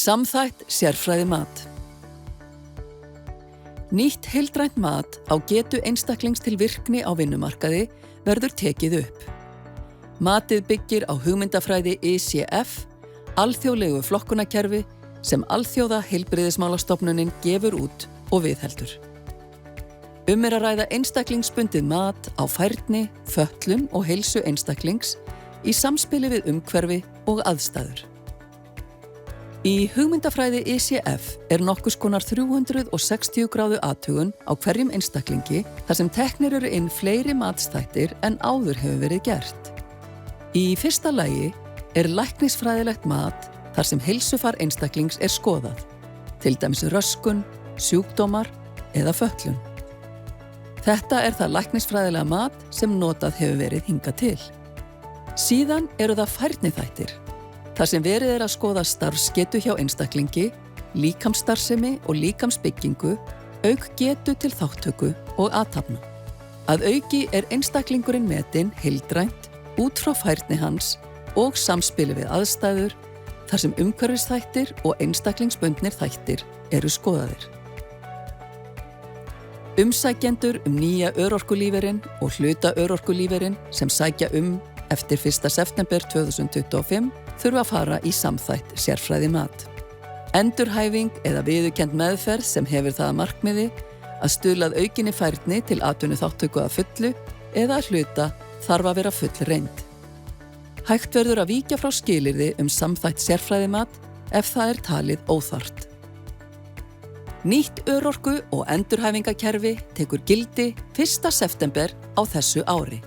Samþætt sérfræði mat. Nýtt heildrænt mat á getu einstaklings til virkni á vinnumarkaði verður tekið upp. Matið byggir á hugmyndafræði ICF, alþjóðlegu flokkunarkerfi sem Alþjóða heilbrigðismálastofnunin gefur út og viðheldur. Að ræða einstaklingsbundið mat á færni, fötlun og heilsu einstaklings í samspili við umhverfi og aðstæður. Í hugmyndafræði ICF nokkurs konar 360 gráðu athugun á hverjum einstaklingi þar sem teknir eru inn fleiri matsþættir en áður hefur verið gert. Í fyrsta lagi læknisfræðilegt mat þar sem heilsufar einstaklings skoðað, til dæmis röskun, sjúkdómar eða fötlun. Þetta það læknisfræðilega mat sem notað hefur verið hingað til. Síðan það færniþættir, þar sem verið að skoða starfsgetu hjá einstaklingi, líkamsstarfsemi og líkamsbyggingu, auk getu til þátttöku og athafna. Að auki einstaklingurinn metinn heildrænt út frá færni hans og samspili við aðstæður, þar sem umhverfisþættir og einstaklingsbundnir þættir skoðaðir. Umsækjendur nýja örorkulífeyrinn og hluta örorkulífeyrinn sem sækja eftir 1. september 2025 þurfa að fara í samþætt sérfræði mat. Endurhæfing eða viðurkennd meðferð sem hefur það að markmiði að stuðla að aukinni færni til atvinnuþátttöku að fullu eða að hluta þarf að vera fullreynd. Hægt verður að víkja frá skilyrði samþætt sérfræði mat ef það talið óþarft. Nýtt örorku- og endurhæfingakerfi tekur gildi 1. september á þessu ári.